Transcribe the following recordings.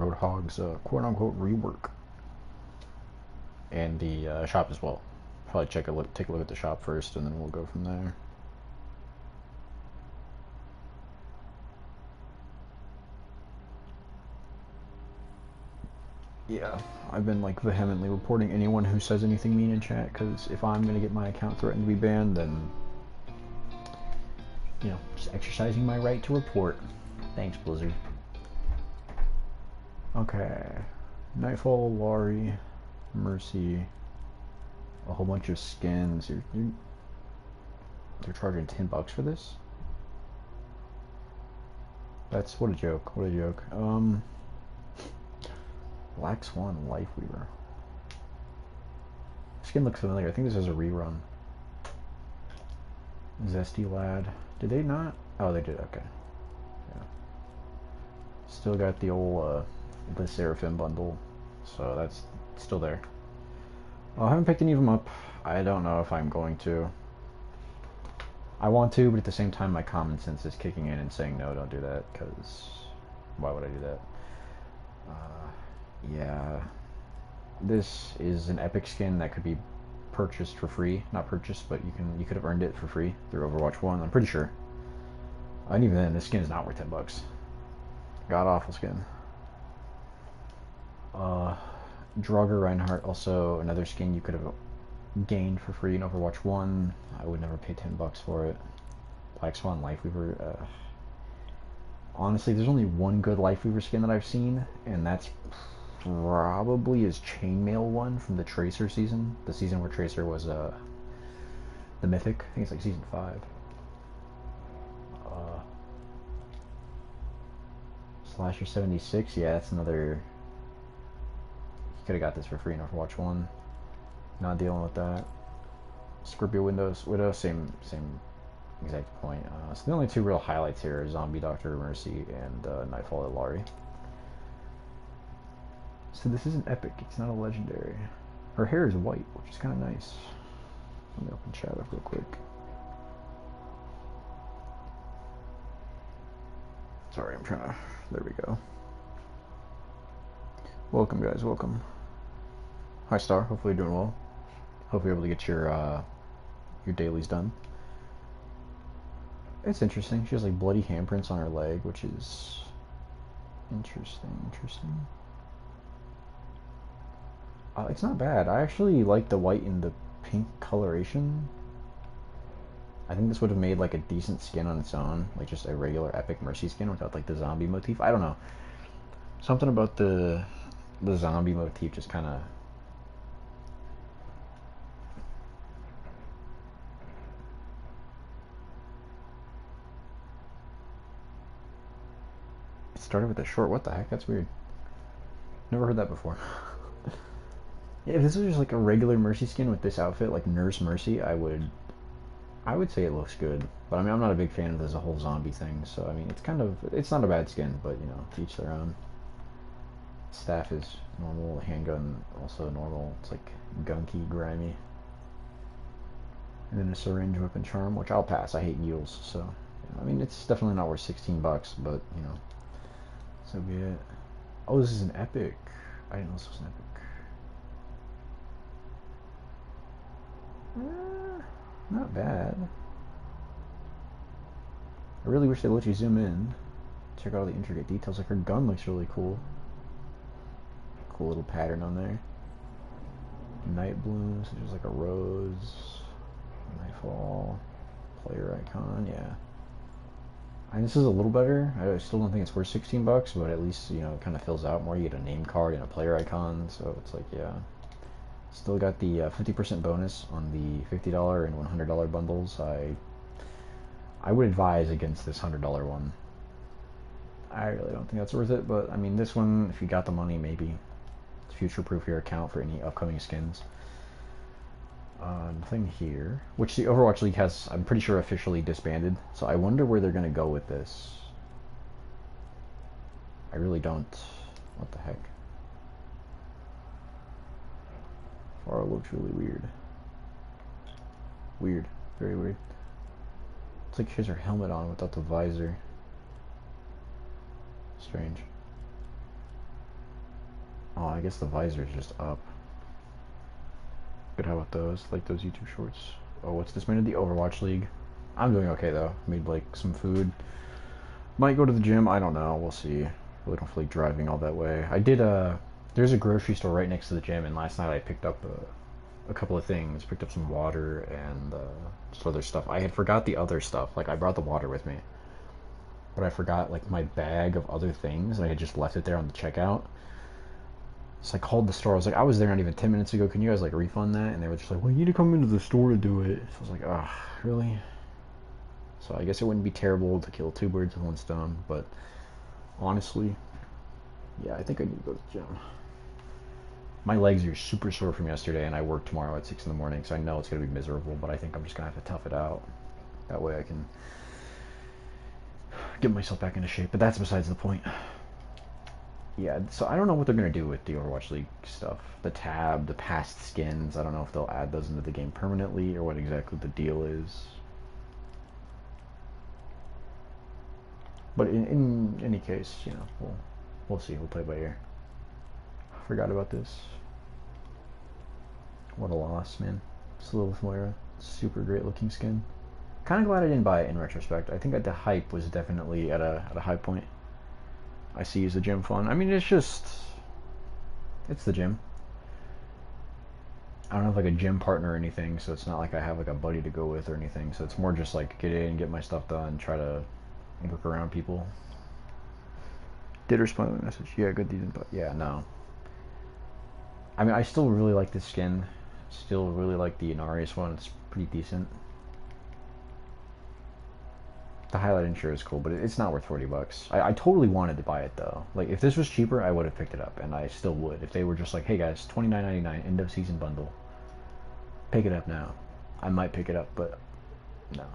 Roadhog's quote-unquote rework, and the shop as well. Probably take a look at the shop first, and then we'll go from there. Yeah, I've been like vehemently reporting anyone who says anything mean in chat, because if I'm gonna get my account threatened to be banned, then you know, just exercising my right to report. Thanks, Blizzard. Okay, Nightfall, Laurie, Mercy, a whole bunch of skins. They're charging $10 for this. That's what a joke. What a joke. Black Swan Lifeweaver. Skin looks familiar. I think this is a rerun. Zesty Lad. Did they not? Oh, they did. Okay. Yeah. Still got the old the Seraphim bundle, so that's still there. Well, I haven't picked any of them up. I don't know if I'm going to. I want to, but at the same time, my common sense is kicking in and saying no, don't do that, because why would I do that? Yeah, this is an epic skin that could be purchased for free. Not purchased, but you could have earned it for free through Overwatch 1. I'm pretty sure. And even then, this skin is not worth $10. God awful skin. Draugr Reinhardt, also another skin you could have gained for free in Overwatch 1. I would never pay $10 for it. Black Swan Lifeweaver. Honestly, there's only one good Lifeweaver skin that I've seen, and that's probably his Chainmail one from the Tracer season. The season where Tracer was the Mythic. I think it's like season 5. Slasher 76, yeah, that's another. You could have got this for free in Overwatch 1. Not dealing with that. Scorpio Widow, same exact point. So the only two real highlights here are Zombie Doctor Mercy and Nightfall Ilari. So this is an epic, it's not a legendary. Her hair is white, which is kind of nice. Let me open chat up real quick. Sorry, I'm trying to. There we go. Welcome, guys. Welcome. Hi, Star. Hopefully you're doing well. Hope you're able to get your dailies done. It's interesting. She has like bloody handprints on her leg, which is interesting. It's not bad. I actually like the white and the pink coloration. I think this would have made like a decent skin on its own, like just a regular epic Mercy skin without like the zombie motif. I don't know. Something about the zombie motif just kind of. It started with a short. What the heck? That's weird. Never heard that before. Yeah, if this was just like a regular Mercy skin with this outfit, like Nurse Mercy, I would say it looks good. But I mean, I'm not a big fan of the whole zombie thing, so I mean, it's not a bad skin, but you know, to each their own. Staff is normal, handgun also normal. It's like gunky, grimy. And then a syringe, whip, and charm, which I'll pass. I hate needles, so you know, I mean, it's definitely not worth $16, but you know, so be it. Oh, this is an epic. I didn't know this was an epic. Not bad. I really wish they let you zoom in. Check out all the intricate details. Like her gun looks really cool. Cool little pattern on there. Night blooms, so there's like a rose. Nightfall. Player icon, yeah. And this is a little better. I still don't think it's worth $16, but at least, you know, it kind of fills out more. You get a name card and a player icon, so it's like, yeah. Still got the 50% bonus on the $50 and $100 bundles. I would advise against this $100 one. I really don't think that's worth it, but I mean, this one, if you got the money, maybe. Future-proof your account for any upcoming skins. Nothing here. Which the Overwatch League has, I'm pretty sure, officially disbanded. So I wonder where they're going to go with this. I really don't. What the heck? Pharah looks really weird. Weird. Very weird. It's like she has her helmet on without the visor. Strange. I guess the visor is just up. Good, how about those? Like those YouTube shorts. Oh, what's this made of the Overwatch League? I'm doing okay though. Made like some food. Might go to the gym. I don't know. We'll see. Really don't feel like driving all that way. I did. There's a grocery store right next to the gym, and last night I picked up a couple of things. Picked up some water and just other stuff. I had forgot the other stuff. Like I brought the water with me, but I forgot like my bag of other things, and I had just left it there on the checkout. So I called the store. I was like, I was there not even 10 minutes ago. Can you guys like refund that? And they were just like, well, you need to come into the store to do it. So I was like, ah, really? So I guess it wouldn't be terrible to kill two birds with one stone, but honestly, yeah, I think I need to go to the gym. My legs are super sore from yesterday, and I work tomorrow at 6 in the morning, so I know it's going to be miserable, but I think I'm just going to have to tough it out. That way I can get myself back into shape, but that's besides the point. Yeah, so I don't know what they're going to do with the Overwatch League stuff. The tab, the past skins, I don't know if they'll add those into the game permanently or what exactly the deal is. But in any case, you know, we'll see. We'll play by ear. Forgot about this. What a loss, man. Slilith Moira, super great looking skin. Kind of glad I didn't buy it in retrospect. I think that the hype was definitely at a high point. I see as the gym fun. I mean, it's the gym. I don't have like a gym partner or anything, so it's not like I have like a buddy to go with or anything. So it's more just like get in, get my stuff done, try to work around people. Did respond to the message. Yeah, good decent, but yeah, no. I mean, I still really like this skin. Still really like the Inarius one. It's pretty decent. The highlight intro is cool, but it's not worth 40 bucks. I totally wanted to buy it though. Like if this was cheaper, I would have picked it up, and I still would. If they were just like, hey guys, $29.99 end of season bundle, pick it up now. I might pick it up, but no,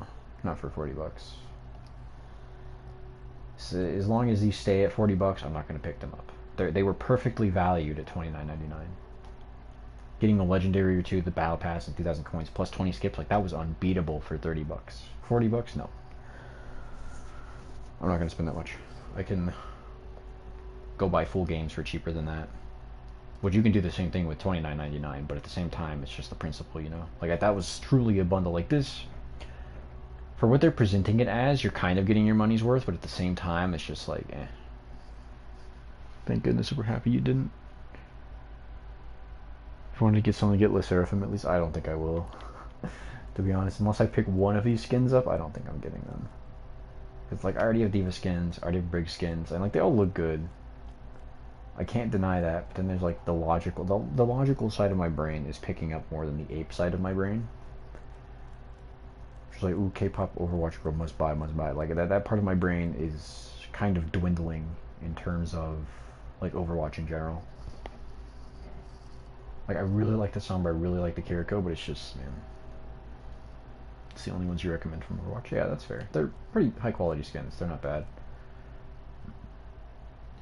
not for 40 bucks. So as long as these stay at 40 bucks, I'm not going to pick them up. They were perfectly valued at $29.99. Getting a legendary or two, the battle pass and 2,000 coins plus 20 skips, like that was unbeatable for 30 bucks. 40 bucks, no. I'm not going to spend that much. I can go buy full games for cheaper than that. Which you can do the same thing with $29.99, but at the same time, it's just the principle, you know? Like, that was truly a bundle. Like, this, for what they're presenting it as, you're kind of getting your money's worth, but at the same time, it's just like, eh. Thank goodness we're happy you didn't. If you wanted to get something, get Lyseraphim, at least I don't think I will. To be honest, unless I pick one of these skins up, I don't think I'm getting them. It's like, I already have Diva skins, I already have Briggs skins, and like, they all look good. I can't deny that, but then there's like the logical side of my brain is picking up more than the ape side of my brain. It's like, ooh, K-pop Overwatch girl must buy. Like, that part of my brain is kind of dwindling in terms of like Overwatch in general. Like, I really like the Sombra, I really like the Kiriko, but it's just, man, it's the only ones you recommend from Overwatch. Yeah, that's fair. They're pretty high quality skins. They're not bad.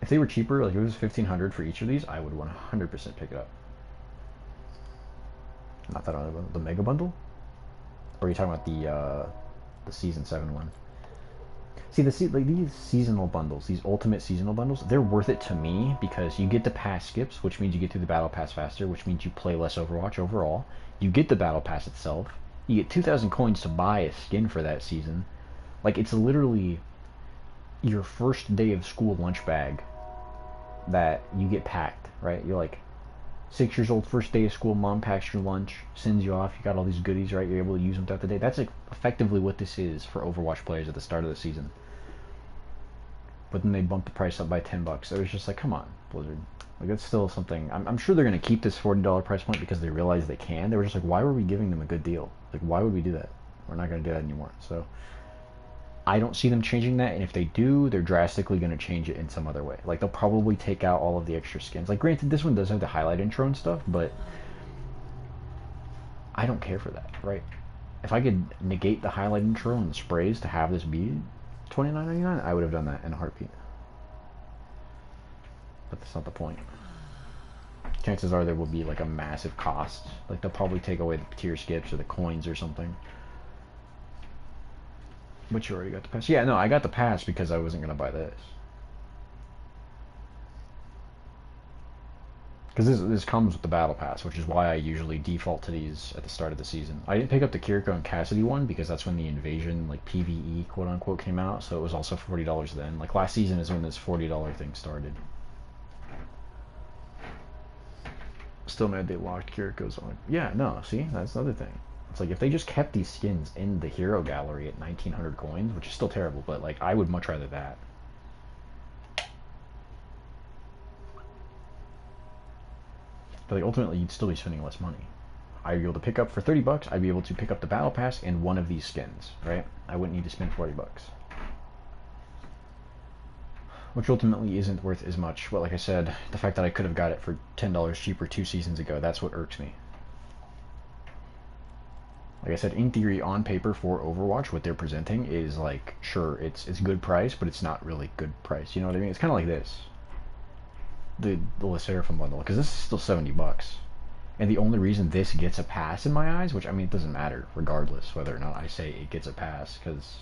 If they were cheaper, like if it was $1,500 for each of these, I would 100% pick it up. Not that other one, the Mega Bundle? Or are you talking about the Season 7 one? See, like these seasonal bundles, these ultimate seasonal bundles, they're worth it to me because you get the pass skips, which means you get through the battle pass faster, which means you play less Overwatch overall. You get the battle pass itself. You get 2,000 coins to buy a skin for that season. Like, it's literally your first day of school lunch bag that you get packed, right? You're like 6 years old, first day of school, mom packs your lunch, sends you off, you got all these goodies, right? You're able to use them throughout the day. That's like effectively what this is for Overwatch players at the start of the season. But then they bumped the price up by 10 bucks. It was just like, come on, Blizzard. Like, that's still something. I'm sure they're going to keep this $40 price point because they realize they can. They were just like, why were we giving them a good deal? Like, why would we do that? We're not going to do that anymore. So I don't see them changing that, and if they do, they're drastically going to change it in some other way. Like, they'll probably take out all of the extra skins. Like, granted, this one does have the highlight intro and stuff, but I don't care for that, right? If I could negate the highlight intro and the sprays to have this be $29.99, I would have done that in a heartbeat. But that's not the point. Chances are there will be like a massive cost. Like, they'll probably take away the tier skips or the coins or something. But you already got the pass. Yeah, no, I got the pass because I wasn't going to buy this. Because this comes with the battle pass, which is why I usually default to these at the start of the season. I didn't pick up the Kiriko and Cassidy one because that's when the invasion, like PvE, quote unquote, came out. So it was also $40 then. Like last season is when this $40 thing started. Still mad they locked Kiriko's on. Yeah, no, see, that's another thing. It's like if they just kept these skins in the hero gallery at 1,900 coins, which is still terrible, but like I would much rather that. But like ultimately, you'd still be spending less money. I'd be able to pick up for $30. I'd be able to pick up the battle pass and one of these skins, right? I wouldn't need to spend $40, which ultimately isn't worth as much. But like I said, the fact that I could have got it for $10 cheaper 2 seasons ago, that's what irks me. Like I said, in theory, on paper for Overwatch, what they're presenting is like, sure, it's good price, but it's not really good price. You know what I mean? It's kind of like this, the Seraphim bundle, because this is still $70. And the only reason this gets a pass in my eyes, which I mean, it doesn't matter regardless whether or not I say it gets a pass, because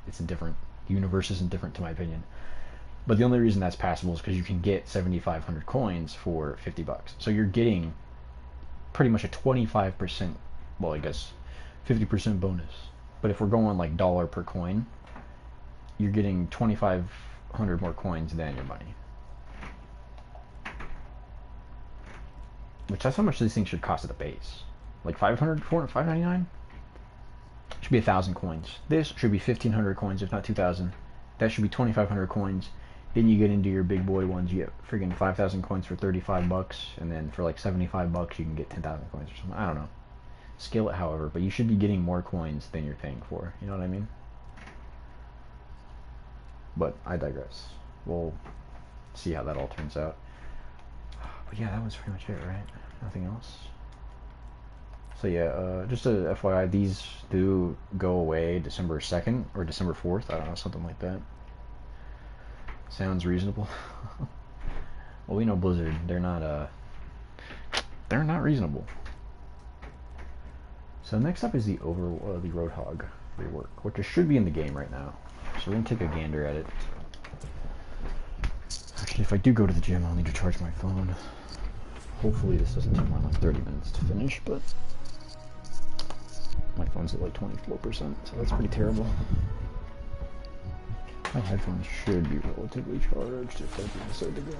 it's a different universe, isn't different to my opinion. But the only reason that's passable is because you can get 7,500 coins for $50. So you're getting pretty much a 25%, well, I guess 50% bonus. But if we're going like dollar per coin, you're getting 2,500 more coins than your money. Which that's how much these things should cost at the base. Like 500, 400, 599? Should be 1,000 coins. This should be 1,500 coins, if not 2,000. That should be 2,500 coins. Then you get into your big boy ones. You get friggin' 5,000 coins for $35, and then for like $75, you can get 10,000 coins or something. I don't know. Scale it, however, but you should be getting more coins than you're paying for. You know what I mean? But I digress. We'll see how that all turns out. But yeah, that was pretty much it, right? Nothing else. So yeah, just a FYI, these do go away December 2nd or December 4th. I don't know, something like that. Sounds reasonable. Well, we know Blizzard, they're not reasonable. So next up is the Roadhog rework, which should be in the game right now. So we're gonna take a gander at it. Actually, if I do go to the gym, I'll need to charge my phone. Hopefully this doesn't take more than like 30 minutes to finish, but my phone's at like 24%, so that's pretty terrible. My headphones should be relatively charged if I do decide to go.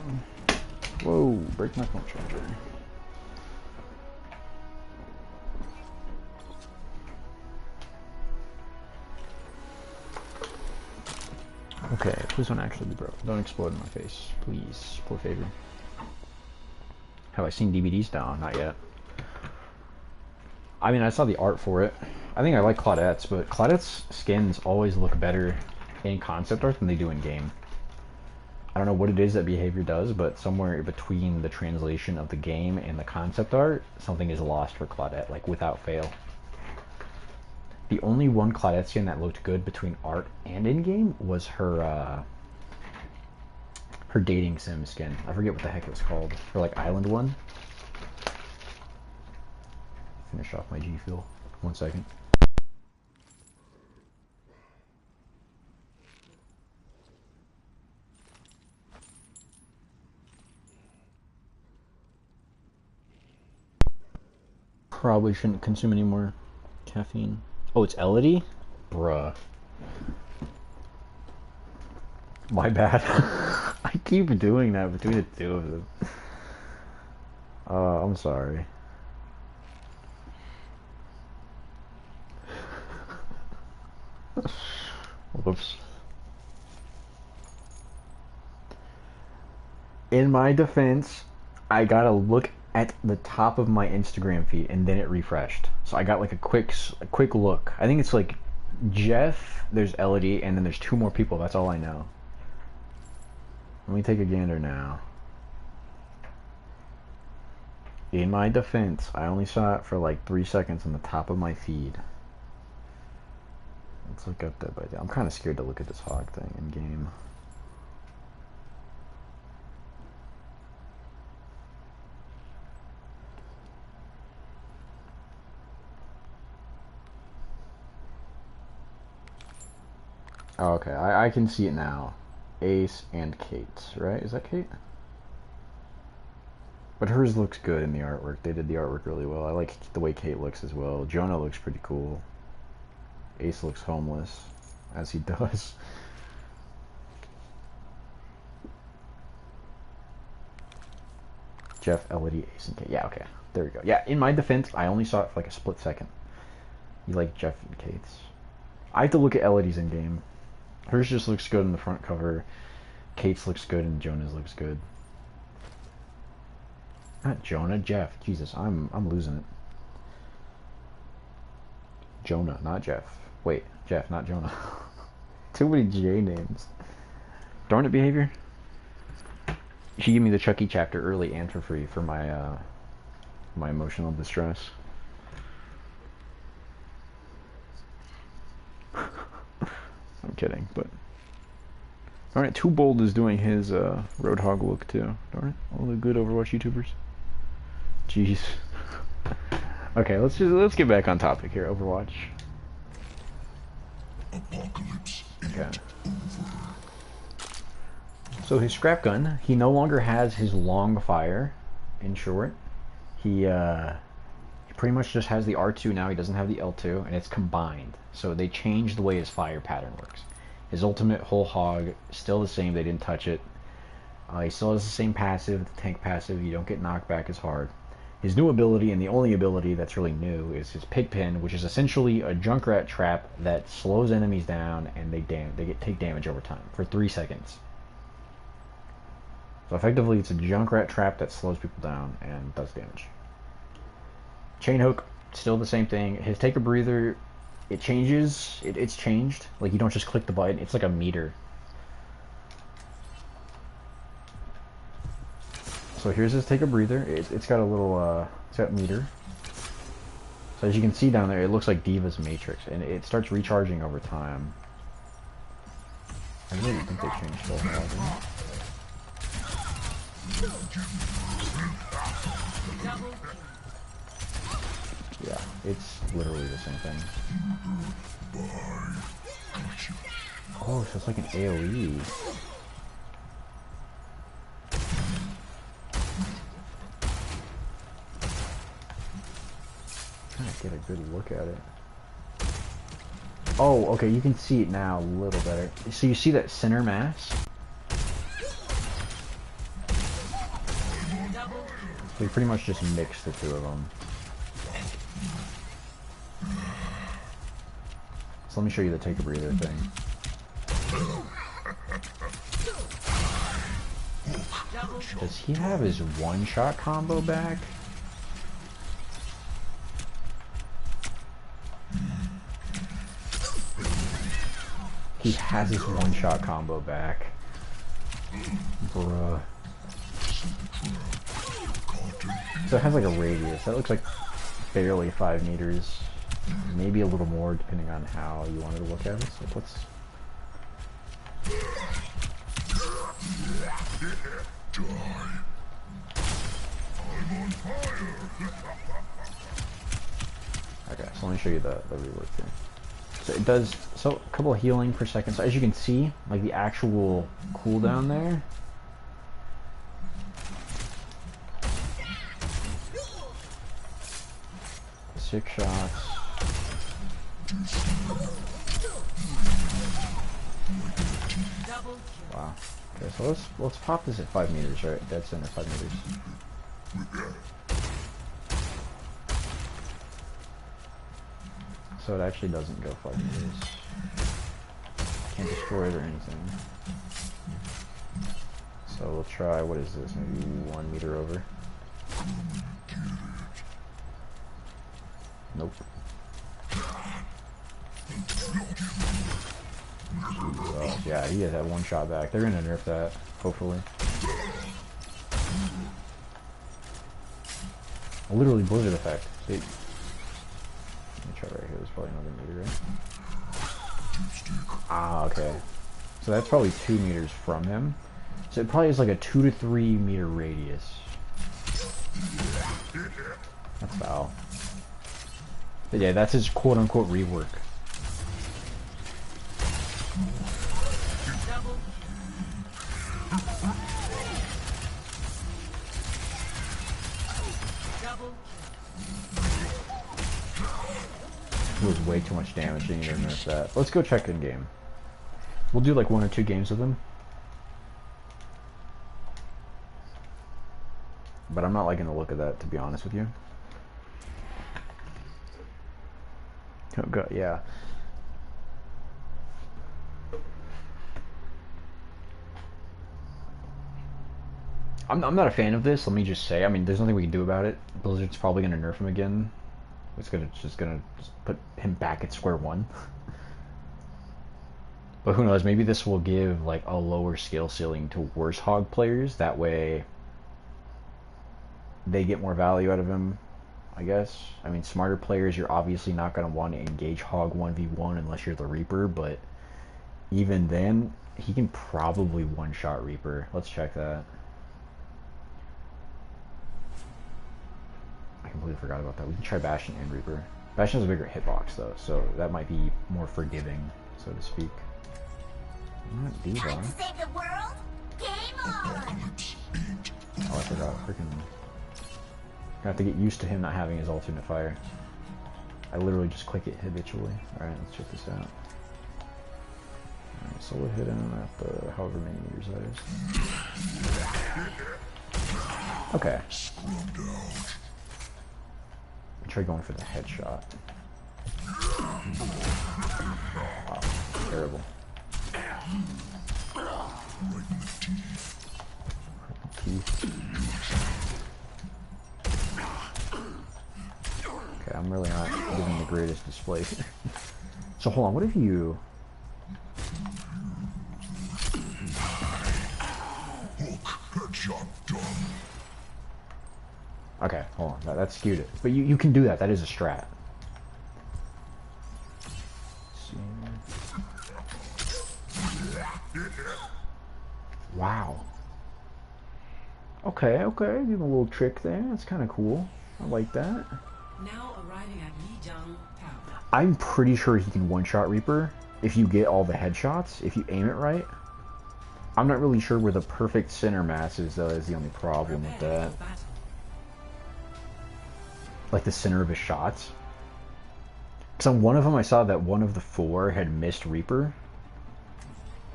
Whoa, break my phone charger. Okay, please don't actually be broke. Don't explode in my face. Please, poor favor. Have I seen DVDs? No, not yet. I mean, I saw the art for it. I think I like Claudette's, but Claudette's skins always look better in concept art than they do in game. I don't know what it is that behavior does, but somewhere between the translation of the game and the concept art, something is lost for Claudette, like without fail. The only one Claudette skin that looked good between art and in-game was her dating sim skin. I forget what the heck it was called. Her like island one. Finish off my G Fuel. 1 second. Probably shouldn't consume any more caffeine. Oh, it's Elodie? Bruh. My bad. I keep doing that between the two of them. I'm sorry. Whoops. In my defense, I gotta look at the top of my Instagram feed and then it refreshed. So I got like a quick look. I think it's like Jeff, there's Elodie, and then there's 2 more people. That's all I know. Let me take a gander now. In my defense, I only saw it for like 3 seconds on the top of my feed. Let's look up that by day. I'm kind of scared to look at this hog thing in game. Oh, okay, I can see it now. Ace and Kate, right? Is that Kate? But hers looks good in the artwork. They did the artwork really well. I like the way Kate looks as well. Jonah looks pretty cool. Ace looks homeless, as he does. Jeff, Elodie, Ace, and Kate. Yeah, okay. There we go. Yeah, in my defense, I only saw it for like a split second. You like Jeff and Kate's. I have to look at Elodie's in game. Hers just looks good in the front cover. Kate's looks good and Jonah's looks good. Not Jonah, Jeff. Jesus, I'm losing it. Jonah, not Jeff. Wait, Jeff, not Jonah. Too many J names. Darn it, behavior. You should give me the Chucky chapter early and for free for my my emotional distress. I'm kidding, but darn it, Too Bold is doing his Roadhog look too. Darn it, all the good Overwatch YouTubers. Jeez. Okay, let's get back on topic here. Overwatch. Apocalypse. Okay. So his scrap gun, he no longer has his long fire. In short, he pretty much just has the R2 now. He doesn't have the L2, and it's combined. So they changed the way his fire pattern works. His ultimate whole hog still the same. They didn't touch it. He still has the same passive, the tank passive. You don't get knocked back as hard. His new ability, and the only ability that's really new, is his Pigpen, which is essentially a Junkrat trap that slows enemies down, and they take damage over time for 3 seconds. So effectively, it's a Junkrat trap that slows people down and does damage. Chain hook, still the same thing. His take a breather, it changes. It's changed. Like, you don't just click the button. It's like a meter. So here's his take a breather. It's got a little, it's got meter. So as you can see down there, it looks like Diva's Matrix, and it starts recharging over time. I really think they changed the whole Yeah, it's literally the same thing. Oh, so it's like an AoE. Trying to get a good look at it. Oh, okay, you can see it now a little better. So you see that center mass? So you pretty much just mix the two of them. So let me show you the take a breather thing. Does he have his one-shot combo back? He has his one-shot combo back. Bruh. So it has like a radius. That looks like barely 5 meters. Maybe a little more depending on how you wanted to look at it. So let's... Okay, so let me show you the rework here. So it does, so a couple of healing per second. So as you can see, like the actual cooldown there. Six shots. Wow. Okay, so let's pop this at 5 meters, right? Dead center, 5 meters. So it actually doesn't go 5 meters. Can't destroy it or anything. So we'll try, what is this, maybe 1 meter over? Nope. Yeah, he has that one shot back. They're gonna nerf that, hopefully. Literally blizzard effect. See? Let me try right here. There's probably another meter, right? Ah, okay. So that's probably 2 meters from him. So it probably is like a 2 to 3 meter radius. That's foul. But yeah, that's his quote-unquote rework. It was way too much damage. They need to nerf that. Let's go check in game. We'll do like 1 or 2 games with him. But I'm not like gonna look at that, to be honest with you. Oh god, yeah. I'm not a fan of this, let me just say. I mean, there's nothing we can do about it. Blizzard's probably gonna nerf him again. It's just gonna put him back at square one. But who knows, maybe this will give like a lower skill ceiling to worse hog players. That way they get more value out of him, I guess. I mean, smarter players, you're obviously not going to want to engage hog 1v1 unless you're the Reaper, but even then, he can probably one-shot Reaper. Let's check that. I completely forgot about that. We can try Bastion and Reaper. Bastion has a bigger hitbox, though, so that might be more forgiving, so to speak. Not Diva. Time to save the world? Game on! Oh, I forgot. Freaking... I have to get used to him not having his alternate fire. I literally just click it habitually. Alright, let's check this out. Alright, solo hit him at the however many meters that is. Okay. Try going for the headshot. Wow, terrible. Okay, I'm really not giving the greatest display here. So hold on, what if you... Okay, hold on, that skewed it. But you can do that, that is a strat. Wow. Okay, give him a little trick there. That's kind of cool. I like that. Now arriving at Lijiang Tower. I'm pretty sure he can one-shot Reaper if you get all the headshots, if you aim it right. I'm not really sure where the perfect center mass is, though, is the only problem with that. Like the center of his shots. Because on one of them I saw that one of the 4 had missed Reaper.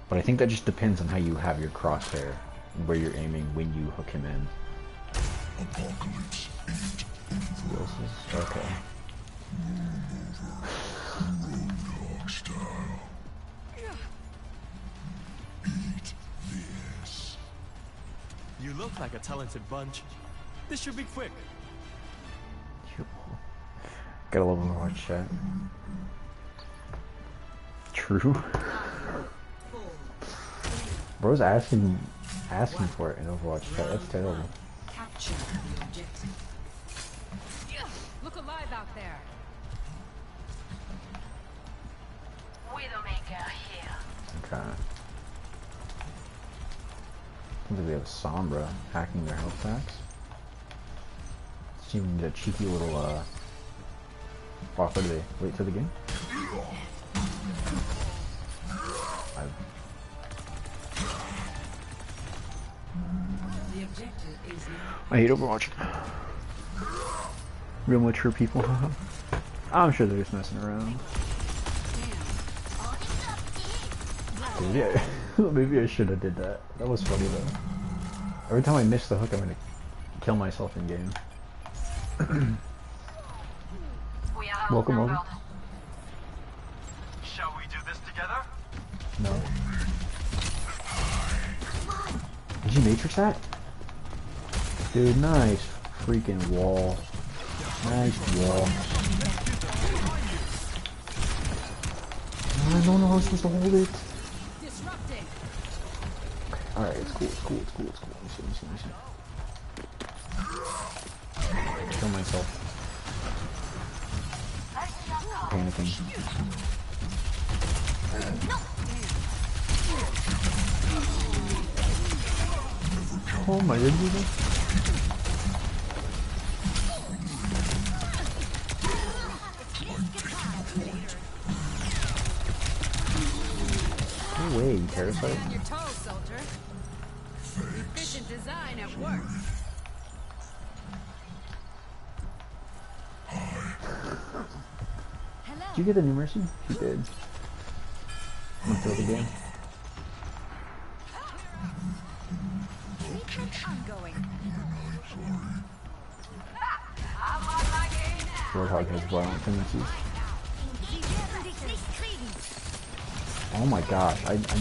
But I think that just depends on how you have your crosshair and where you're aiming when you hook him in. Apocalypse 8. Okay. Roadhog style. Eat this. You look like a talented bunch. This should be quick. Gotta love Overwatch chat. True. Bro's asking for it in Overwatch chat. That's terrible. Capture the objective. Look alive out there. Widowmaker here. Okay. Seems like we have Sombra hacking their health packs. Seems a cheeky little what do they wait for the game? The objective is now. I hate Overwatch. Real mature people. I'm sure they're just messing around. Dude, yeah, maybe I should have did that. That was funny though. Every time I miss the hook, I'm gonna kill myself in game. Welcome, welcome. Shall we do this together? No. Did you matrix that? Dude, nice freaking wall. Nice wall. I don't know how I'm supposed to hold it. Alright, it's cool, it's cool, it's cool, it's cool. Let me see. Kill myself. Panicking. Oh my goodness. No way, you parasite. Your toes, soldier. Efficient design at work. Did you get the new mercy? She did. I'm gonna throw it again. Roadhog has violent tendencies. Oh my gosh, I need to...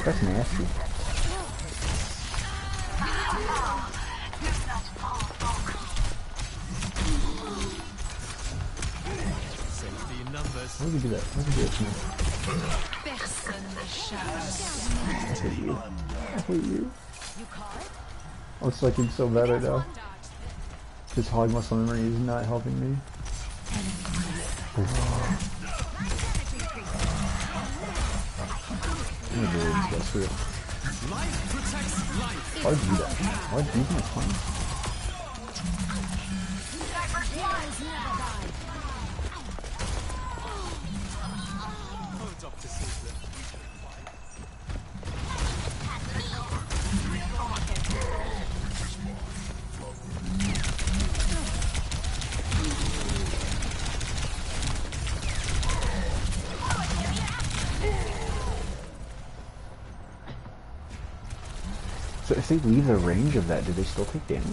That's nasty. Safety in numbers. How do you do that? How do you do it to me? I hate you. I hate you. Oh, it's like I'm so bad right now. This hog muscle memory is not helping me. I'm gonna do this guy, screw it. Life protects life. Why'd you do that? Why'd you do this fun? Oh, Dr. Caesar. So if they leave the range of that, do they still take damage?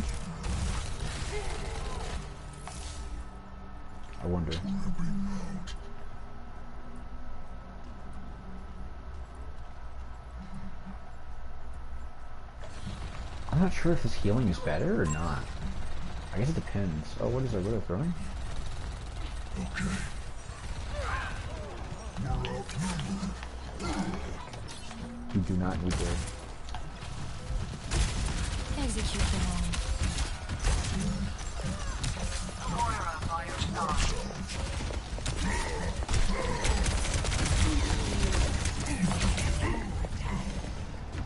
I wonder. I'm not sure if his healing is better or not. I guess it depends. Oh, what is our widow throwing? You do not need to... Execution on.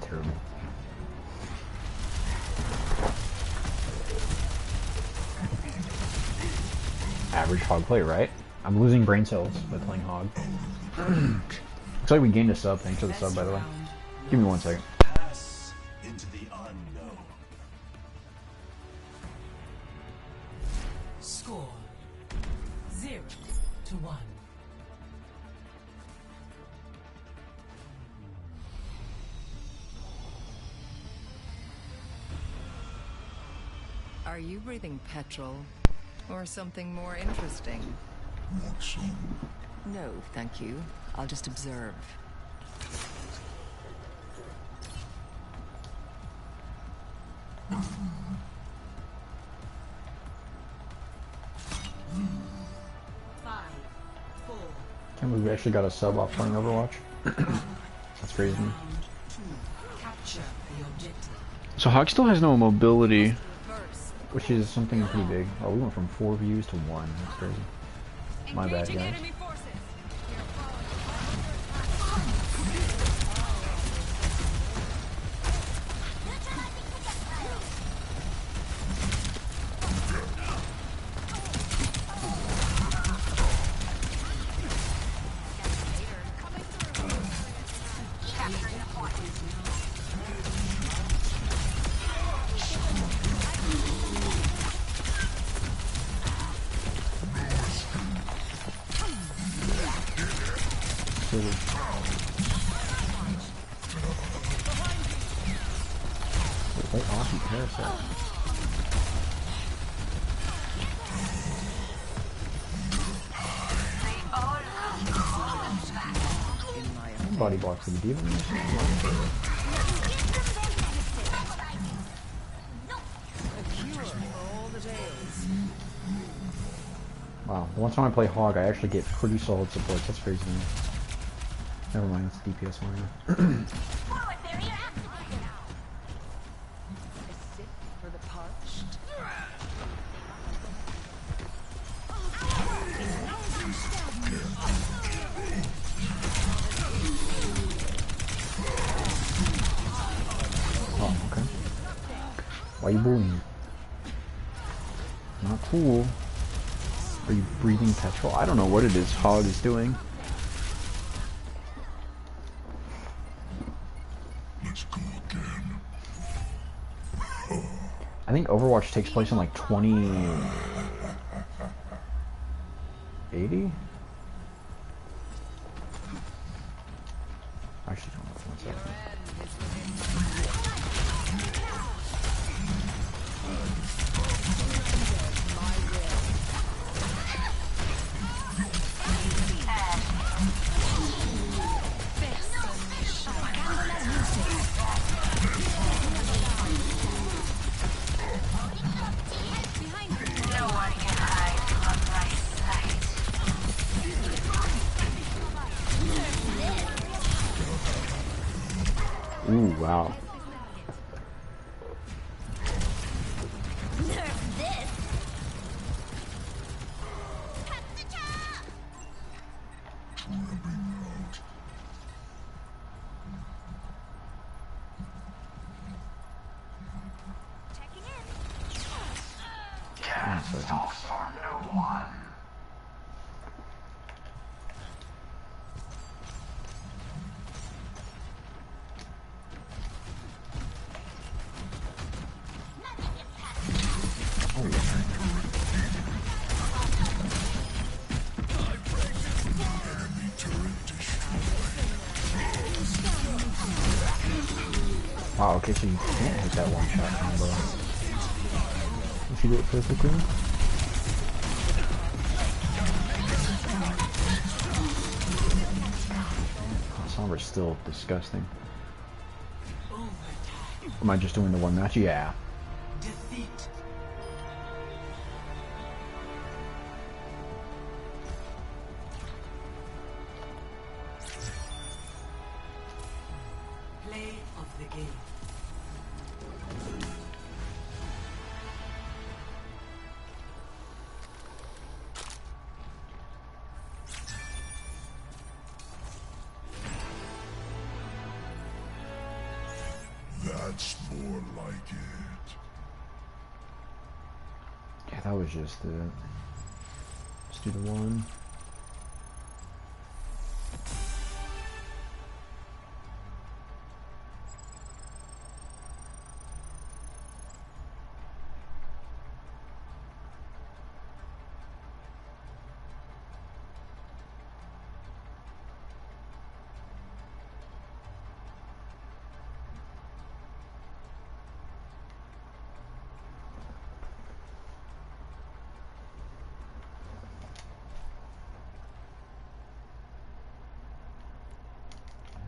Terrible. Average hog play, right? I'm losing brain cells by playing hog. Looks like we gained a sub. Thanks for the sub, by the way. Give me 1 second. Pass into the unknown. Score 0-1. Are you breathing petrol? Or something more interesting? Want some? No, thank you. I'll just observe. Can't believe we actually got a sub off playing Overwatch. That's crazy. Capture the objective. So Hog still has no mobility, which is something pretty big. Oh, we went from 4 views to 1. That's crazy. My bad, guys. Wait, awesome parasite. Body block for the demon. Wow, the one time I play Hog, I actually get pretty solid support. That's crazy. Never mind, it's DPS warrior. Oh, okay. Why are you bullying me? Not cool. Are you breathing petrol? I don't know what it is Hog is doing. Let's go again. I think Overwatch takes place in like 2080? Actually, don't know. 1 second. Ooh, wow. Wow, okay, so you can't hit that one shot combo. If you do it perfectly. Sombra's still disgusting. Am I just doing the one match? Yeah. Defeat. Play of the game. That's more like it. Yeah, that was just it. Let's do the one.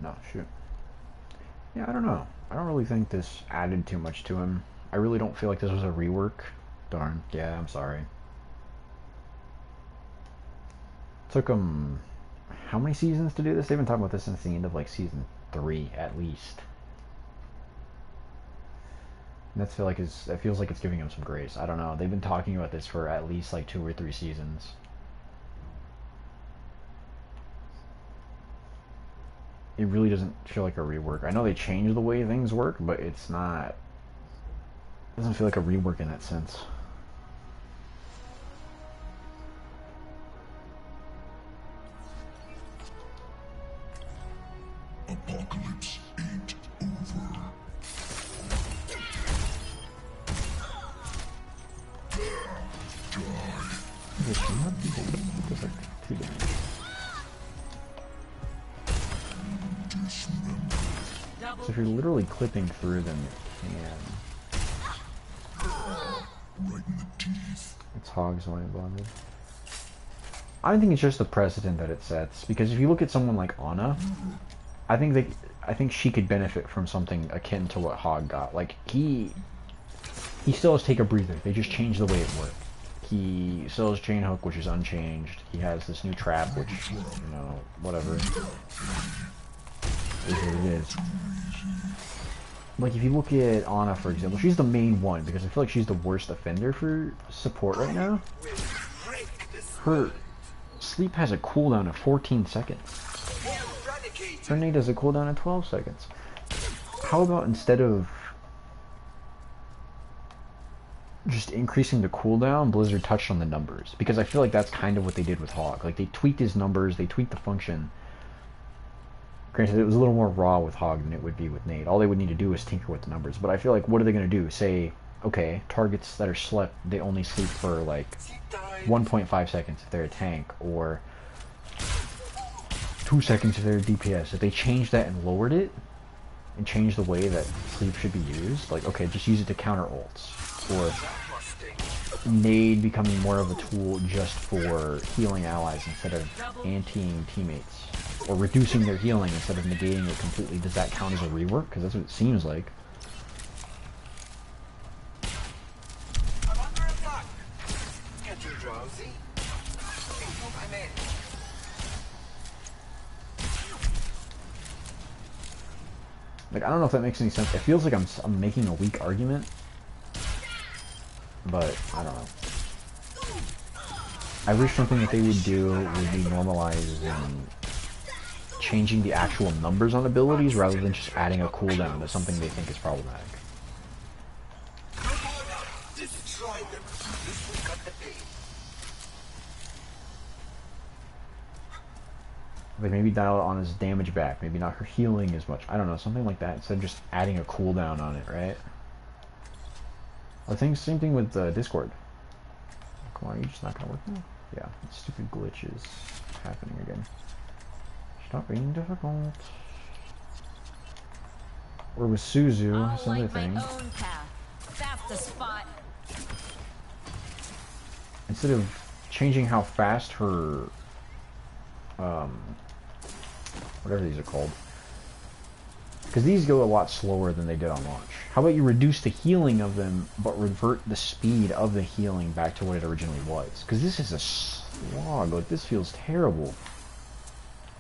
No, shoot. Yeah, I don't know. I don't really think this added too much to him. I really don't feel like this was a rework. Darn. Yeah, I'm sorry. Took them how many seasons to do this? They've been talking about this since the end of like season 3 at least. And that feels like it's giving him some grace. I don't know. They've been talking about this for at least like 2 or 3 seasons. It really doesn't feel like a rework. I know they changed the way things work, but it's not. It doesn't feel like a rework in that sense. Apocalypse ain't over. This should not be holding. Just like 2 damage. So if you're literally clipping through them, you can. Right in the teeth. It's Hog's Line Bonded. I think it's just the precedent that it sets. Because if you look at someone like Ana, I think she could benefit from something akin to what Hog got. Like he still has Take a Breather. They just changed the way it worked. He still has Chain Hook, which is unchanged. He has this new trap, which, you know, whatever. Is what it is. Like, if you look at Ana, for example, she's the main one, because I feel like she's the worst offender for support right now. Her sleep has a cooldown of 14 seconds. Her nade has a cooldown of 12 seconds. How about instead of just increasing the cooldown, Blizzard touched on the numbers? Because I feel like that's kind of what they did with Hog. Like, they tweaked his numbers, they tweaked the function. Granted, it was a little more raw with Hog than it would be with Nate. All they would need to do is tinker with the numbers. But I feel like, what are they going to do? Say, okay, targets that are slept, they only sleep for like 1.5 seconds if they're a tank, or 2 seconds if they're a DPS. If they changed that and lowered it, and changed the way that sleep should be used, like, okay, just use it to counter ults, or nade becoming more of a tool just for healing allies instead of anti-ing teammates, or reducing their healing instead of negating it completely. Does that count as a rework? Because that's what it seems like. Like, I don't know if that makes any sense. It feels like I'm making a weak argument, but I don't know. I wish something that they would do would be normalizing changing the actual numbers on abilities rather than just adding a cooldown to something they think is problematic. Like, maybe dial it on his damage back, maybe not her healing as much. I don't know, something like that, instead of just adding a cooldown on it, right? I think same thing with Discord. Come on, are you just not gonna work now? Yeah, stupid glitch is happening again. Stop being difficult. Or with Suzu, that's another thing. That's the spot. Instead of changing how fast her whatever these are called, because these go a lot slower than they did on launch. How about you reduce the healing of them, but revert the speed of the healing back to what it originally was? Because this is a slog. Like, this feels terrible.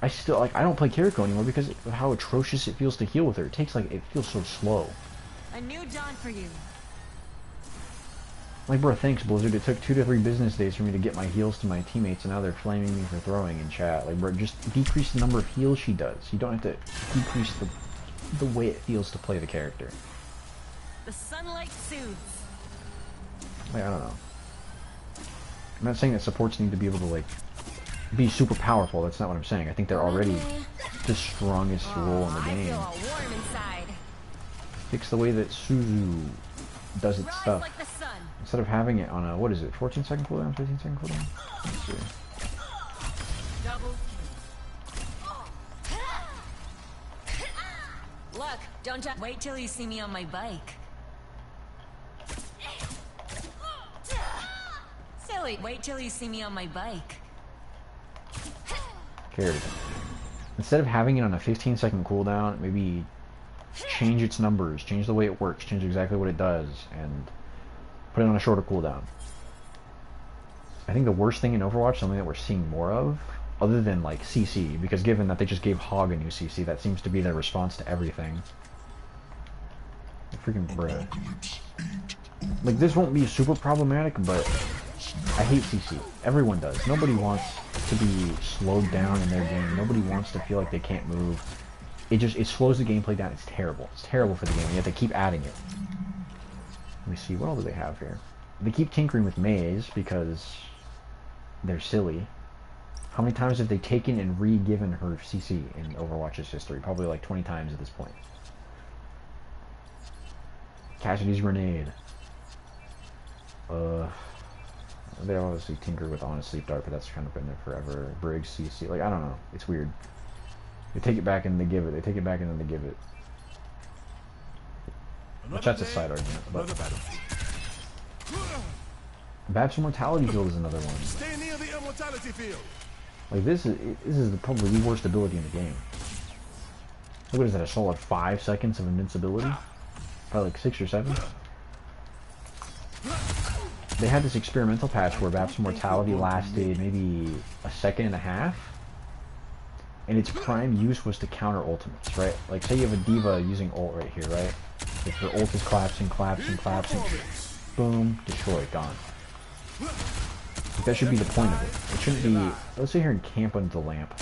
I still, like, I don't play Kiriko anymore because of how atrocious it feels to heal with her. It takes, like, it feels so slow. A new dawn for you. Like, bro, thanks, Blizzard. It took 2 to 3 business days for me to get my heals to my teammates, and now they're flaming me for throwing in chat. Like, bro, just decrease the number of heals she does. You don't have to decrease the way it feels to play the character. The sunlight soothes. Like, I don't know. I'm not saying that supports need to be able to, like, be super powerful. That's not what I'm saying. I think they're already the strongest role in the game. I feel all warm inside. Fix the way that Suzu does its Rise stuff. like the sun. Instead of having it on a, what is it, 14-second cooldown, 15-second cooldown? Let's see. Double kill. Look, don't wait till you see me on my bike. Silly, wait till you see me on my bike. Cares. Instead of having it on a 15-second cooldown, maybe change its numbers, change the way it works, change exactly what it does, and put it on a shorter cooldown. I think the worst thing in Overwatch, something that we're seeing more of, other than like CC, because given that they just gave Hog a new CC, that seems to be their response to everything. Freaking bruh. Like, this won't be super problematic, but I hate CC. Everyone does. Nobody wants to be slowed down in their game. Nobody wants to feel like they can't move. It slows the gameplay down. It's terrible. It's terrible for the game. You have to keep adding it. Let me see, what all do they have here? They keep tinkering with Maze because they're silly. How many times have they taken and re-given her CC in Overwatch's history? Probably like 20 times at this point. Cassidy's grenade. They obviously tinker with Honest Sleep Dart, but that's kind of been there forever. Briggs, CC, like, I don't know. It's weird. They take it back and they give it. They take it back and then they give it. Which that's a side argument. But Bab's Immortality Field is another one. Stay near the immortality field. Like, this is probably the worst ability in the game. What is that, a solid 5 seconds of invincibility? Probably like 6 or 7. They had this experimental patch where Bab's Immortality lasted maybe a second and a half. And its prime use was to counter ultimates, right? Like, say you have a diva using ult right here, right? If her ult is collapsing, boom, destroyed, gone. Like, that should be the point of it. It shouldn't be, let's sit here and camp under the lamp.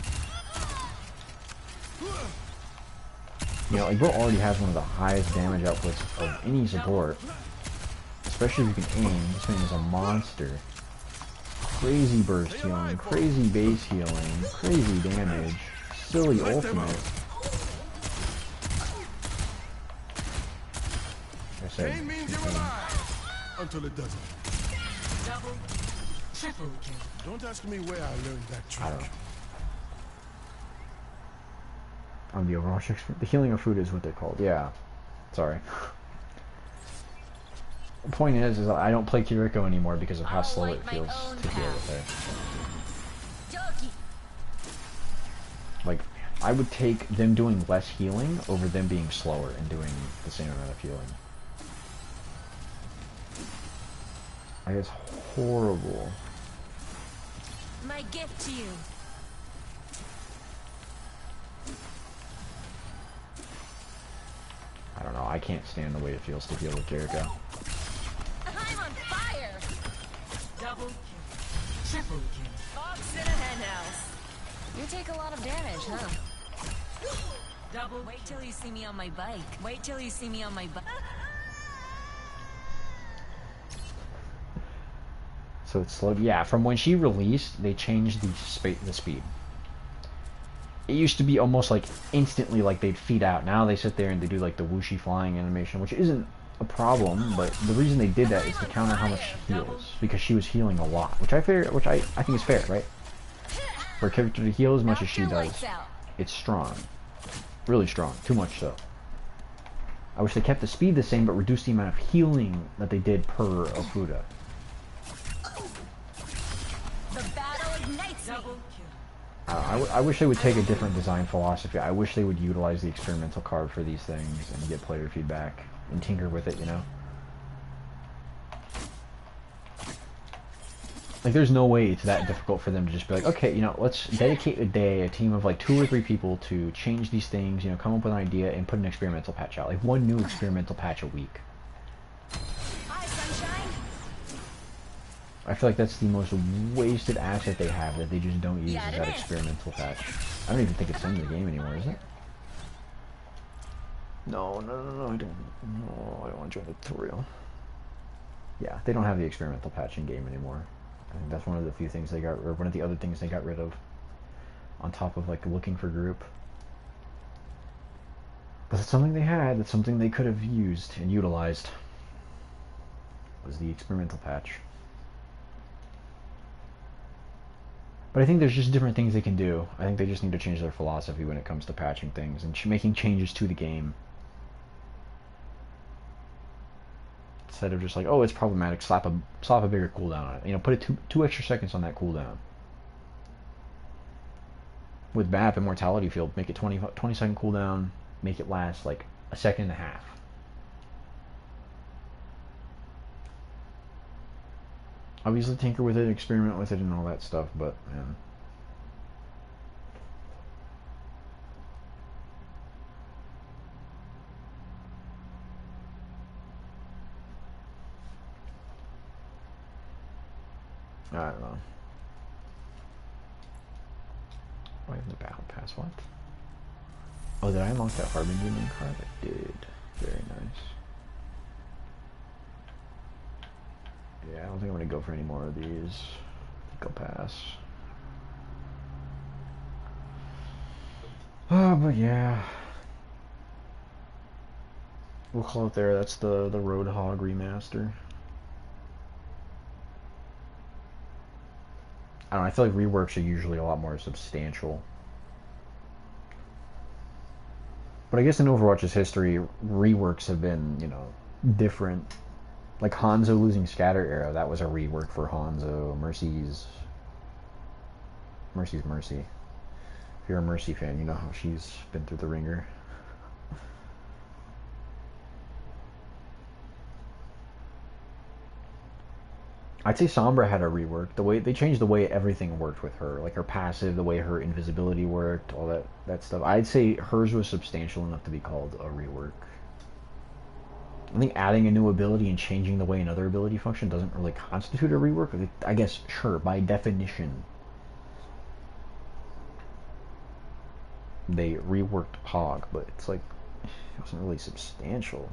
You know, like, Bro already has one of the highest damage outputs of any support. Especially if you can aim. This thing is a monster. Crazy burst healing, crazy base healing, crazy damage, silly ultimate. Like I said, until it doesn't. Double, triple kill. Don't ask me where I learned that I don't trick. know. I'm the Overwatch expert. The healing of food is what they're called. Yeah. Sorry. The point is that I don't play Kiriko anymore because of how I'll slow light it my feels own to heal path. with her. Doki. Like, I would take them doing less healing over them being slower and doing the same amount of healing. Like, it's horrible. My gift to you. I don't know, I can't stand the way it feels to heal with Kiriko. I'm on fire. Double kill. Triple kill. Fox in a henhouse. You take a lot of damage, huh? Double Wait till you see me on my bike. Wait till you see me on my bike. So it's slow. Yeah, from when she released, they changed the speed. It used to be almost like instantly like they'd feed out. Now they sit there and they do like the whooshy flying animation, which isn't a problem, but the reason they did that is to counter how much she heals, because she was healing a lot, which I think is fair, right? For a character to heal as much as she does, it's strong. Really strong. Too much so. I wish they kept the speed the same but reduced the amount of healing that they did per Ofuda. The battle ignites me. double kill. I wish they would take a different design philosophy. I wish they would utilize the experimental card for these things and get player feedback and tinker with it, you know? Like, there's no way it's that difficult for them to just be like, okay, you know, let's dedicate a day, a team of like 2 or 3 people to change these things, you know, come up with an idea and put an experimental patch out. Like, one new experimental patch a week. Hi, sunshine. I feel like that's the most wasted asset they have that they just don't use Yeah, is it that is. experimental patch. I don't even think it's in the game anymore, is it? No, I don't. No, I don't want to join the tutorial. Yeah, they don't have the experimental patch in game anymore. I think that's one of the few things they got, or one of the other things they got rid of. On top of like looking for group. But it's something they had. It's something they could have used and utilized. Was the experimental patch. But I think there's just different things they can do. I think they just need to change their philosophy when it comes to patching things and making changes to the game. Instead of just like, oh, it's problematic, slap a bigger cooldown on it. You know, put it two extra seconds on that cooldown. With BAP and Mortality Field, make it 20-second cooldown, make it last like a second and a half. Obviously tinker with it, experiment with it and all that stuff, but man. I don't know. Oh, I have the battle pass, what? Oh, did I unlock that Harbinger name card? I did. Very nice. Yeah, I don't think I'm gonna go for any more of these. I think I'll pass. Oh, but yeah. We'll call it there. That's the Roadhog remaster. I don't know, I feel like reworks are usually a lot more substantial. But I guess in Overwatch's history, reworks have been, you know, different. Like Hanzo losing Scatter Arrow, that was a rework for Hanzo. Mercy's Mercy. If you're a Mercy fan, you know how she's been through the ringer. I'd say Sombra had a rework. The way they changed the way everything worked with her, like her passive, the way her invisibility worked, all that stuff. I'd say hers was substantial enough to be called a rework. I think adding a new ability and changing the way another ability function doesn't really constitute a rework. I guess, sure, by definition, they reworked Hog, but it's like, it wasn't really substantial.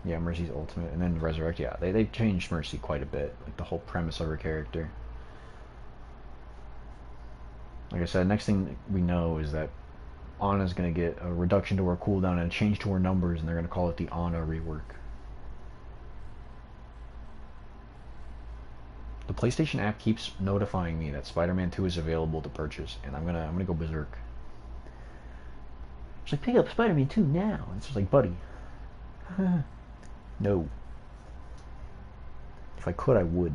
Yeah, Mercy's ultimate, and then Resurrect, yeah, they changed Mercy quite a bit, like the whole premise of her character. Like I said, next thing we know is that Ana's going to get a reduction to her cooldown and a change to her numbers, and they're going to call it the Ana rework. The PlayStation app keeps notifying me that Spider-Man 2 is available to purchase, and I'm gonna go berserk. It's like, pick up Spider-Man 2 now. And it's just like, buddy. No. If I could, I would.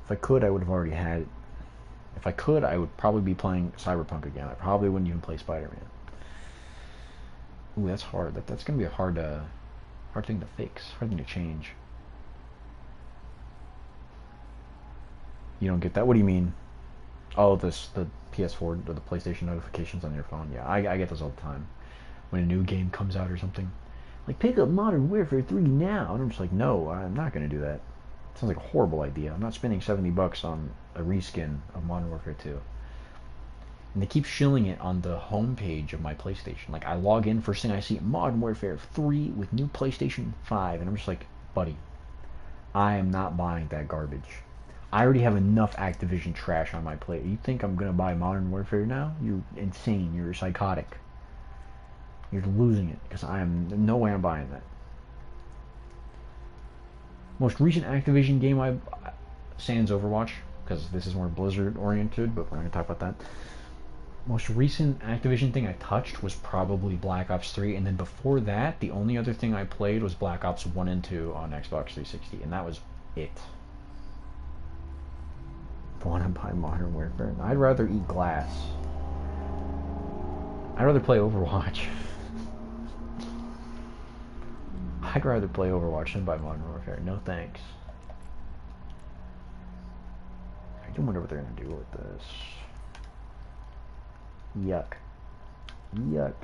If I could, I would have already had it. If I could, I would probably be playing Cyberpunk again. I probably wouldn't even play Spider-Man. Ooh, that's hard. That's gonna be a hard thing to fix. Hard thing to change. You don't get that? What do you mean? Oh, the PS4 or the PlayStation notifications on your phone. Yeah, I get those all the time. When a new game comes out or something. Like, pick up Modern Warfare 3 now. And I'm just like, no, I'm not going to do that. It sounds like a horrible idea. I'm not spending $70 on a reskin of Modern Warfare 2. And they keep shilling it on the homepage of my PlayStation. Like, I log in, first thing I see, Modern Warfare 3 with new PlayStation 5. And I'm just like, buddy, I am not buying that garbage. I already have enough Activision trash on my plate. You think I'm going to buy Modern Warfare now? You're insane. You're psychotic. You're losing it, because no way I'm buying that. Most recent Activision game sans Overwatch, because this is more Blizzard oriented, but we're not going to talk about that. Most recent Activision thing I touched was probably Black Ops 3, and then before that, the only other thing I played was Black Ops 1 and 2 on Xbox 360, and that was it. I want to buy Modern Warfare. I'd rather eat glass. I'd rather play Overwatch. I'd rather play Overwatch than buy Modern Warfare. No thanks. I do wonder what they're going to do with this. Yuck. Yuck.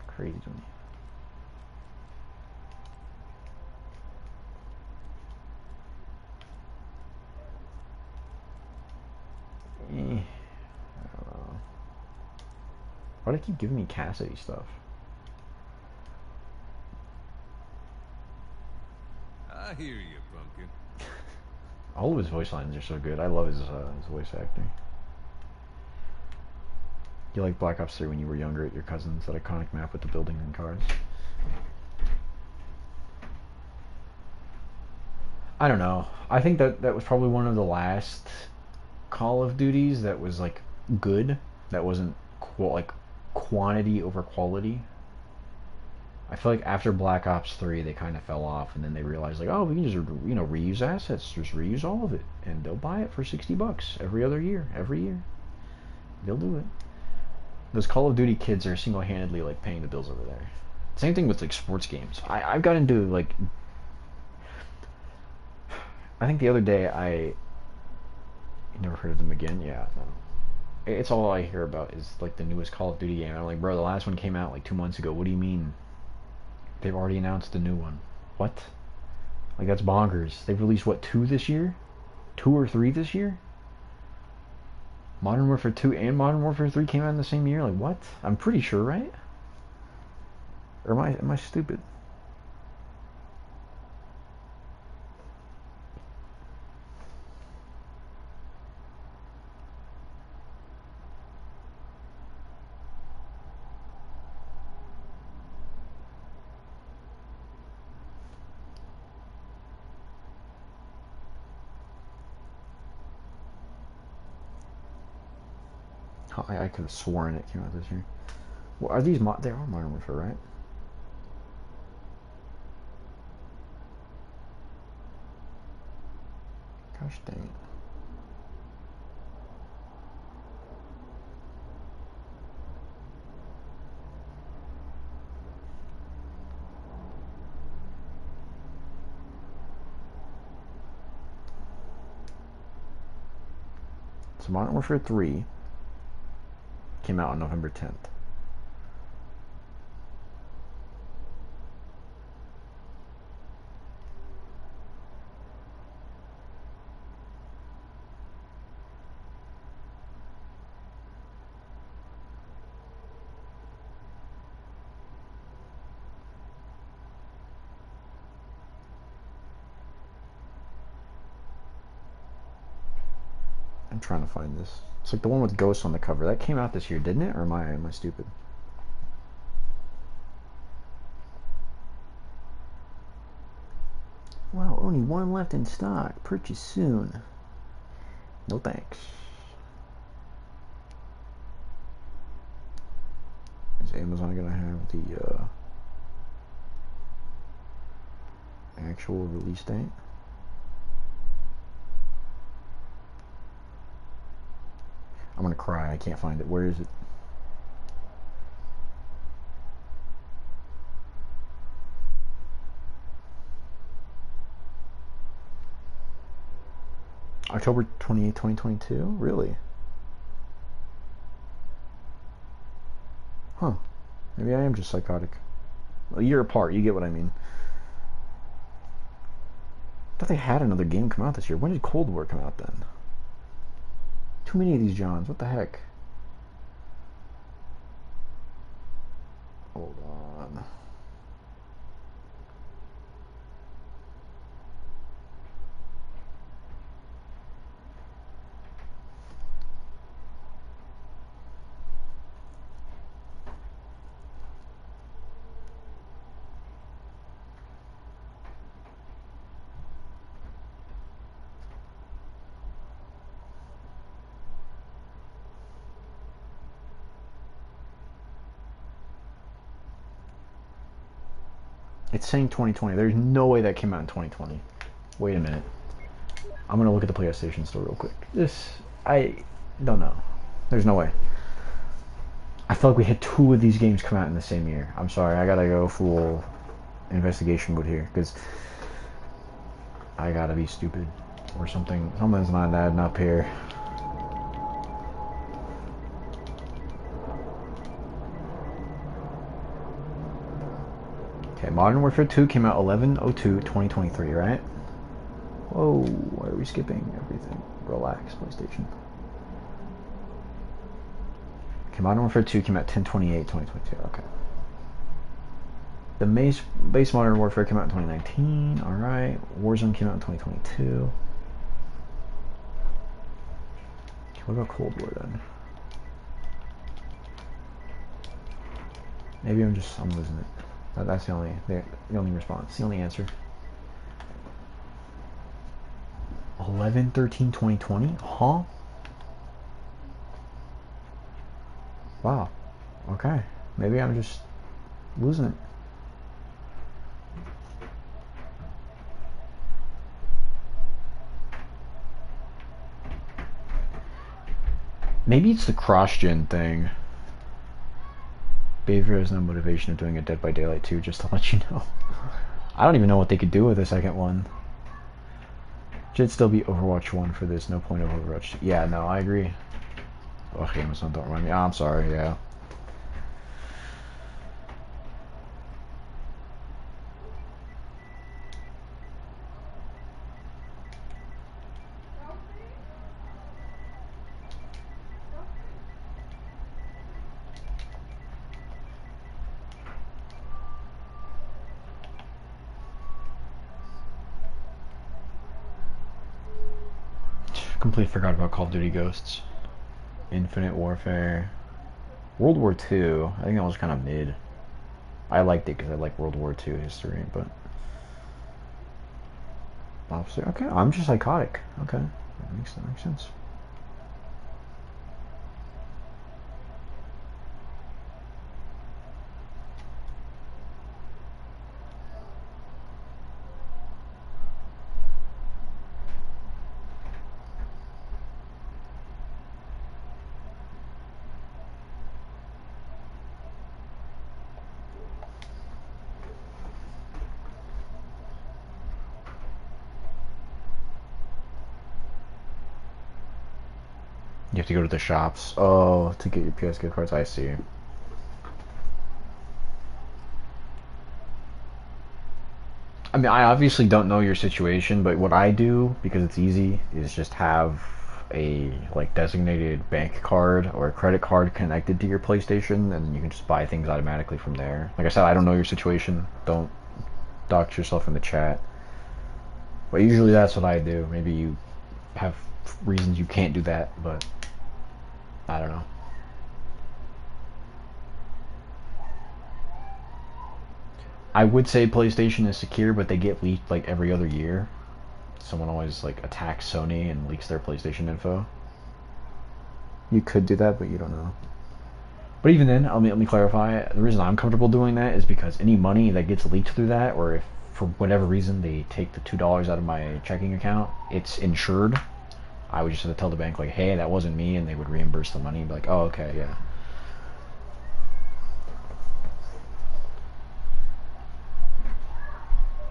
Crazy to me. I don't know. Why do they keep giving me Cassidy stuff? I hear you, Pumpkin. All of his voice lines are so good. I love his voice acting. You like Black Ops 3 when you were younger at your cousin's, that iconic map with the buildings and cars? I don't know. I think that was probably one of the last Call of Duties that was like good. That wasn't like quantity over quality. I feel like after Black Ops 3 they kind of fell off, and then they realized like, oh, we can just reuse assets, just reuse all of it, and they'll buy it for $60 every other year, every year. They'll do it. Those Call of Duty kids are single-handedly like paying the bills over there. Same thing with like sports games. I've got into like, I think the other day you never heard of them again? Yeah, no. It's all I hear about is like the newest Call of Duty game. I'm like, bro, the last one came out like 2 months ago. What do you mean? They've already announced the new one. What? Like, that's bonkers. They've released, what, 2 this year? 2 or 3 this year? Modern Warfare 2 and Modern Warfare 3 came out in the same year? Like, what? I'm pretty sure, right? Or am I stupid? I could have sworn it came out this year. Well, are these they are Modern Warfare, right? Gosh dang it. So Modern Warfare 3 came out on November 10th. I'm trying to find this. It's like the one with Ghost on the cover. That came out this year, didn't it? Or am I stupid? Only one left in stock. Purchase soon. No thanks. Is Amazon gonna have the actual release date? I'm gonna cry. I can't find it. Where is it? October 28th, 2022? Really? Huh. Maybe I am just psychotic. A year apart, you get what I mean. I thought they had another game come out this year. When did Cold War come out then? Too many of these Johns. What the heck? Hold on. It's saying 2020. There's no way that came out in 2020. Wait a minute. I'm gonna look at the PlayStation Store real quick. I don't know. There's no way. I feel like we had 2 of these games come out in the same year. I'm sorry, I gotta go full investigation mode here, because I gotta be stupid. Or something. Something's not adding up here. Okay, Modern Warfare 2 came out 11/02/2023, right? Whoa, why are we skipping everything? Relax, PlayStation. Okay, Modern Warfare 2 came out 10/28/2022, okay. The base Modern Warfare came out in 2019, alright. Warzone came out in 2022. Okay, what about Cold War then? Maybe I'm losing it. That's the only response, the only answer. 11/13/2020? Huh? Wow. Okay. Maybe I'm just losing it. Maybe it's the cross-gen thing. Behavior has no motivation of doing a Dead by Daylight 2, just to let you know. I don't even know what they could do with the second one. Should still be Overwatch 1 for this, no point of Overwatch 2. Yeah, no, I agree. Oh, Amazon, don't remind me. Oh, I'm sorry, yeah. Completely forgot about Call of Duty Ghosts. Infinite Warfare. World War II. I think that was kind of mid. I liked it because I like World War II history, but... Obviously, okay, I'm just psychotic. Okay, that makes sense. You have to go to the shops. Oh, to get your PS gift cards. I see. I mean, I obviously don't know your situation, but what I do, because it's easy, is just have a like designated bank card or a credit card connected to your PlayStation, and you can just buy things automatically from there. Like I said, I don't know your situation. Don't dox yourself in the chat. But usually that's what I do. Maybe you have reasons you can't do that, but I don't know. I would say PlayStation is secure, but they get leaked like every other year. someone always like attacks Sony and leaks their PlayStation info. You could do that, but you don't know. But even then, let me clarify. The reason I'm comfortable doing that is because any money that gets leaked through that, or if for whatever reason they take the $2 out of my checking account, it's insured. I would just have to tell the bank like, hey, that wasn't me, and they would reimburse the money. Be like, oh, okay, yeah.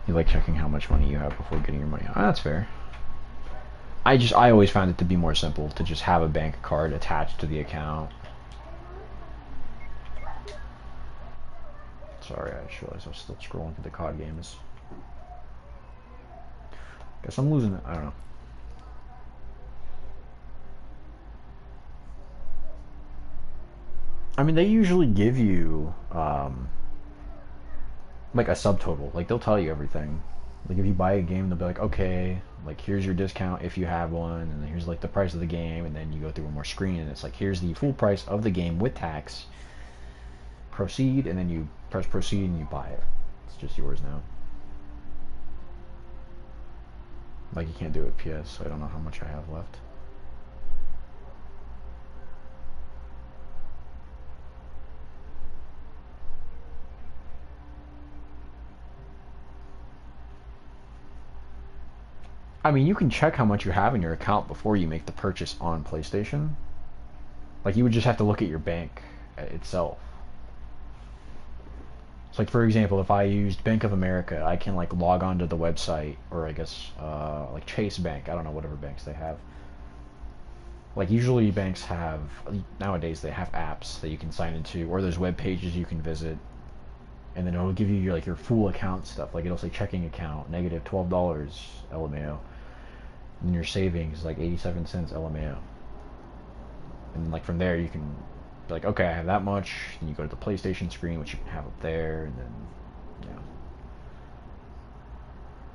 You like checking how much money you have before getting your money out. That's fair. I always found it to be more simple to just have a bank card attached to the account. Sorry, I just realized I was still scrolling through the COD games. Guess I'm losing it. I don't know. I mean, they usually give you like a subtotal. Like they'll tell you everything. Like if you buy a game, they'll be like, okay, like here's your discount if you have one, and then here's like the price of the game, and then you go through one more screen, and it's like here's the full price of the game with tax. Proceed, and then you press proceed and you buy it. It's just yours now. Like you can't do it PS, so I don't know how much I have left. I mean, you can check how much you have in your account before you make the purchase on PlayStation. Like, you would just have to look at your bank itself. So, like, for example, if I used Bank of America, I can, like, log onto the website, or I guess, like, Chase Bank. I don't know, whatever banks they have. Like, usually banks have, nowadays, they have apps that you can sign into, or there's web pages you can visit. And then it'll give you your, like, your full account stuff. Like, it'll say checking account, negative $12, LMAO. And your savings, like 87 cents, LMAO. And, like, from there, you can be like, okay, I have that much. And you go to the PlayStation screen, which you can have up there, and then, yeah.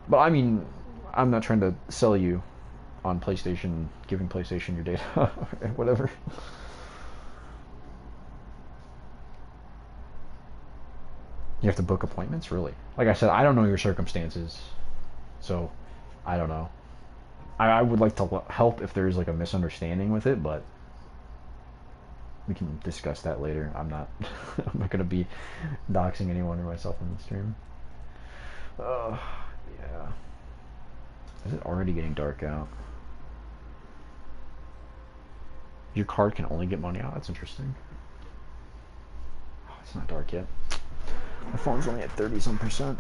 But, I mean, I'm not trying to sell you on PlayStation, giving PlayStation your data, or whatever. You have to book appointments? Really? Like I said, I don't know your circumstances. So, I don't know. I would like to help if there's like a misunderstanding with it, but we can discuss that later. I'm not I'm not going to be doxing anyone or myself on the stream. Yeah. Is it already getting dark out? Your card can only get money out? That's interesting. Oh, it's not dark yet. My phone's only at 30-some%.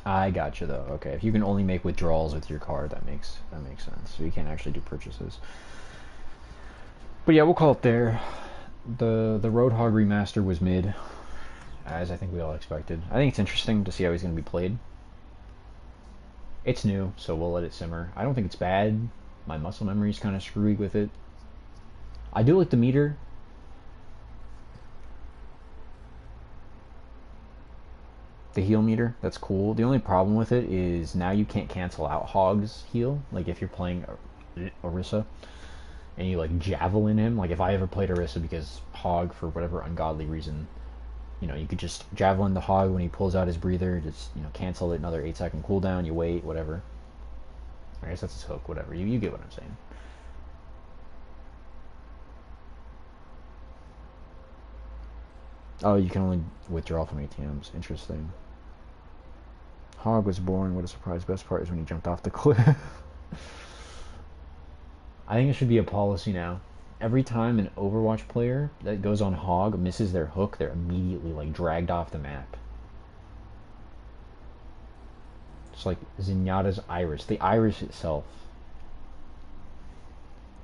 I gotcha though. Okay, if you can only make withdrawals with your card, that makes sense. So you can't actually do purchases. But yeah, we'll call it there. The Roadhog remaster was mid, as I think we all expected. I think it's interesting to see how he's going to be played. It's new, so we'll let it simmer. I don't think it's bad. My muscle memory's kind of screwy with it. I do like the meter. The heal meter, that's cool. The only problem with it is now you can't cancel out Hog's heal. Like if you're playing Orisa and you like javelin him, like if I ever played Orisa because Hog, for whatever ungodly reason, you know, you could just javelin the Hog when he pulls out his breather, just, you know, cancel it, another 8-second cooldown, you wait, whatever. I guess that's his hook, whatever. You get what I'm saying. Oh, you can only withdraw from ATMs. Interesting. Hog was boring. What a surprise. Best part is when he jumped off the cliff. I think it should be a policy now. Every time an Overwatch player that goes on Hog misses their hook, they're immediately like dragged off the map. It's like Zenyatta's iris. The iris itself.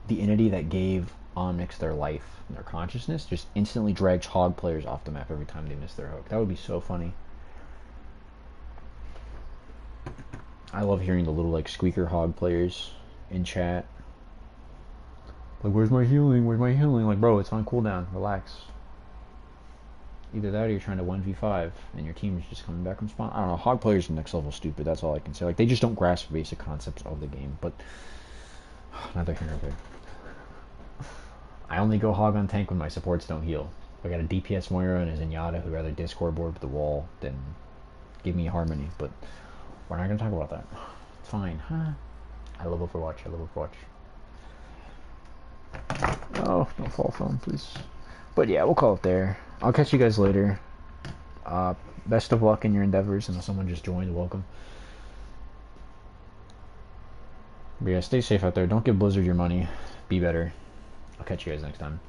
The entity that gave Omnyx their life and their consciousness just instantly drags Hog players off the map every time they miss their hook. That would be so funny. I love hearing the little like squeaker Hog players in chat. Like, where's my healing? Where's my healing? Like, bro, it's on cooldown. Relax. Either that or you're trying to 1v5 and your team is just coming back from spawn. I don't know. Hog players are next level stupid. That's all I can say. Like, they just don't grasp basic concepts of the game. But neither here nor there. I only go Hog on tank when my supports don't heal. I got a DPS Moira and a Zenyatta who'd rather Discord board with the wall than give me Harmony. But We're not gonna talk about that. It's fine, huh? I love Overwatch. I love Overwatch. Oh, don't fall phone, please. But yeah, we'll call it there. I'll catch you guys later. Best of luck in your endeavors, and if someone just joined, welcome. But yeah, stay safe out there. Don't give Blizzard your money. Be better. I'll catch you guys next time.